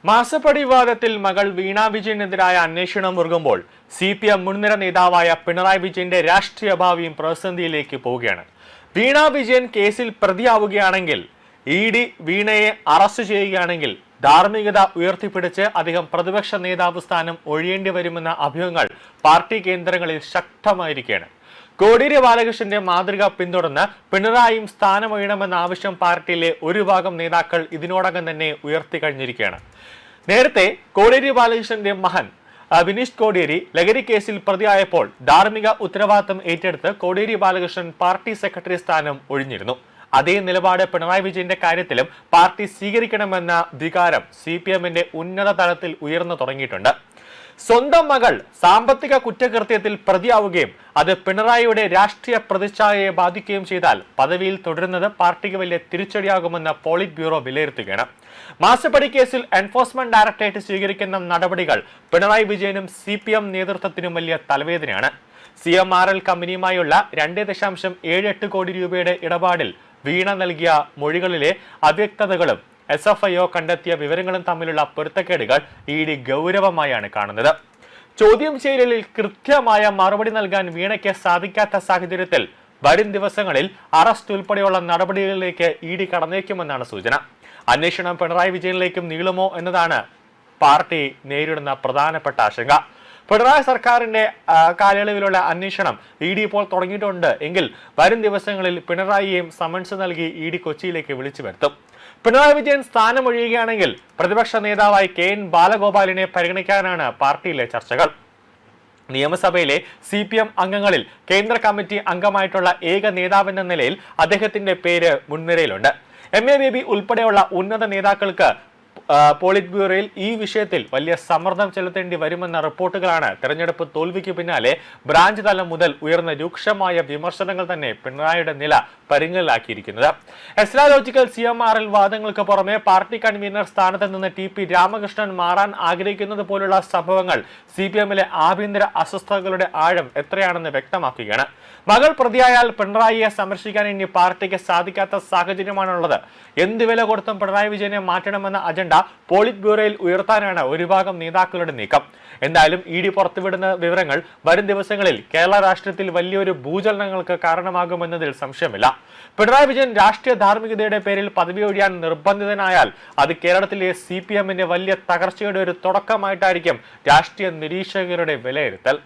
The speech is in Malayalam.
മാസപ്പടി വിവാദത്തിൽ മകൾ വീണ വിജയനെതിരായ അന്വേഷണം മുറുകുമ്പോൾ CPM മുൻനിര നേതാവായ പിണറായി വിജയന്റെ രാഷ്ട്രീയ ഭാവിയും പ്രതിസന്ധിയിലേക്ക് പോവുകയാണ്. വീണ വിജയൻ കേസിൽ പ്രതിയാവുകയാണെങ്കിൽ, ED വീണയെ അറസ്റ്റ് ചെയ്യുകയാണെങ്കിൽ ധാർമ്മികത ഉയർത്തിപ്പിടിച്ച് അദ്ദേഹം പ്രതിപക്ഷ നേതാവ് സ്ഥാനം ഒഴിയേണ്ടി വരുമെന്ന അഭ്യൂഹങ്ങൾ പാർട്ടി കേന്ദ്രങ്ങളിൽ ശക്തമായിരിക്കുകയാണ്. കോടിയേരി ബാലകൃഷ്ണന്റെ മാതൃക പിന്തുടർന്ന് പിണറായിയും സ്ഥാനമൊഴിയണമെന്ന ആവശ്യം പാർട്ടിയിലെ ഒരു ഭാഗം നേതാക്കൾ ഇതിനോടകം തന്നെ ഉയർത്തിക്കഴിഞ്ഞിരിക്കുകയാണ്. നേരത്തെ കോടിയേരി ബാലകൃഷ്ണന്റെ മകൻ വിനീഷ് കോടിയേരി ലഹരി കേസിൽ പ്രതിയായപ്പോൾ ധാർമ്മിക ഉത്തരവാദിത്തം ഏറ്റെടുത്ത് കോടിയേരി ബാലകൃഷ്ണൻ പാർട്ടി സെക്രട്ടറി സ്ഥാനം ഒഴിഞ്ഞിരുന്നു. അതേ നിലപാട് പിണറായി വിജയന്റെ കാര്യത്തിലും പാർട്ടി സ്വീകരിക്കണമെന്ന വികാരം CPMന്റെ ഉന്നത തലത്തിൽ ഉയർന്നു തുടങ്ങിയിട്ടുണ്ട്. സ്വന്തം മകൾ സാമ്പത്തിക കുറ്റകൃത്യത്തിൽ പ്രതിയാവുകയും അത് പിണറായിയുടെ രാഷ്ട്രീയ പ്രതിച്ഛായയെ ബാധിക്കുകയും ചെയ്താൽ പദവിയിൽ തുടരുന്നത് പാർട്ടിക്ക് വലിയ തിരിച്ചടിയാകുമെന്ന് പോളിറ്റ് ബ്യൂറോ വിലയിരുത്തുകയാണ്. മാസപ്പടി കേസിൽ എൻഫോഴ്സ്മെന്റ് ഡയറക്ടറേറ്റ് സ്വീകരിക്കുന്ന നടപടികൾ പിണറായി വിജയനും CPM നേതൃത്വത്തിനും വലിയ തലവേദനയാണ്. CMRL കമ്പനിയുമായുള്ള 2.78 കോടി രൂപയുടെ ഇടപാടിൽ വീണ നൽകിയ മൊഴികളിലെ അവ്യക്തതകളും SFIO കണ്ടെത്തിയ വിവരങ്ങളും തമ്മിലുള്ള പൊരുത്തക്കേടുകൾ ED ഗൗരവമായാണ് കാണുന്നത്. ചോദ്യം ചെയ്യലിൽ കൃത്യമായ മറുപടി നൽകാൻ വീണയ്ക്ക് സാധിക്കാത്ത സാഹചര്യത്തിൽ വരും ദിവസങ്ങളിൽ അറസ്റ്റ് ഉൾപ്പെടെയുള്ള നടപടികളിലേക്ക് ED കടന്നേക്കുമെന്നാണ് സൂചന. അന്വേഷണം പിണറായി വിജയനിലേക്കും നീളുമോ എന്നതാണ് പാർട്ടി നേരിടുന്ന പ്രധാനപ്പെട്ട ആശങ്ക. പിണറായി സർക്കാരിന്റെ കാലയളവിലുള്ള അന്വേഷണം ED ഇപ്പോൾ തുടങ്ങിയിട്ടുണ്ട് എങ്കിൽ വരും ദിവസങ്ങളിൽ പിണറായിയെയും സമൻസ് നൽകി ED കൊച്ചിയിലേക്ക് വിളിച്ചു വരുത്തും. പിണറായി വിജയൻ സ്ഥാനമൊഴിയുകയാണെങ്കിൽ പ്രതിപക്ഷ നേതാവായി KN ബാലഗോപാലിനെ പരിഗണിക്കാനാണ് പാർട്ടിയിലെ ചർച്ചകൾ. നിയമസഭയിലെ CPM അംഗങ്ങളിൽ കേന്ദ്ര കമ്മിറ്റി അംഗമായിട്ടുള്ള ഏക നേതാവെന്ന നിലയിൽ അദ്ദേഹത്തിന്റെ പേര് മുൻനിരയിലുണ്ട്. MA ബേബി ഉൾപ്പെടെയുള്ള ഉന്നത നേതാക്കൾക്ക് പോളിറ്റ് ബ്യൂറോയിൽ ഈ വിഷയത്തിൽ വലിയ സമ്മർദ്ദം ചെലുത്തേണ്ടി വരുമെന്ന റിപ്പോർട്ടുകളാണ് തെരഞ്ഞെടുപ്പ് തോൽവിക്ക് പിന്നാലെ ബ്രാഞ്ച് തലം മുതൽ ഉയർന്ന രൂക്ഷമായ വിമർശനങ്ങൾ തന്നെ പിണറായിയുടെ നില പരിങ്ങലിലാക്കിയിരിക്കുന്നത്. എസ്ട്രാലോജിക്കൽ CMRL വാദങ്ങൾക്ക് പുറമെ പാർട്ടി കൺവീനർ സ്ഥാനത്ത് നിന്ന് TP രാമകൃഷ്ണൻ മാറാൻ ആഗ്രഹിക്കുന്നത് പോലുള്ള സംഭവങ്ങൾ CPMലെ ആഭ്യന്തര അസ്വസ്ഥതകളുടെ ആഴം എത്രയാണെന്ന് വ്യക്തമാക്കുകയാണ്. മകൾ പ്രതിയായാൽ പിണറായിയെ സംരക്ഷിക്കാൻ ഇനി പാർട്ടിക്ക് സാധിക്കാത്ത സാഹചര്യമാണുള്ളത്. എന്ത് വില കൊടുത്തും പിണറായി വിജയനെ മാറ്റണമെന്ന അജണ്ട പോളിറ്റ് ബ്യൂറോയിൽ ഉയർത്താനാണ് ഒരു ഭാഗം നേതാക്കളുടെ നീക്കം. എന്തായാലും ED പുറത്തുവിടുന്ന വിവരങ്ങൾ വരും ദിവസങ്ങളിൽ കേരള രാഷ്ട്രീയത്തിൽ വലിയൊരു ഭൂചലനങ്ങൾക്ക് കാരണമാകുമെന്നതിൽ സംശയമില്ല. പിണറായി വിജയൻ രാഷ്ട്രീയ ധാർമ്മികതയുടെ പേരിൽ പദവി ഒഴിയാൻ നിർബന്ധിതനായാൽ അത് കേരളത്തിലെ CPMന്റെ വലിയ തകർച്ചയുടെ ഒരു തുടക്കമായിട്ടായിരിക്കും രാഷ്ട്രീയ നിരീക്ഷകരുടെ വിലയിരുത്തൽ.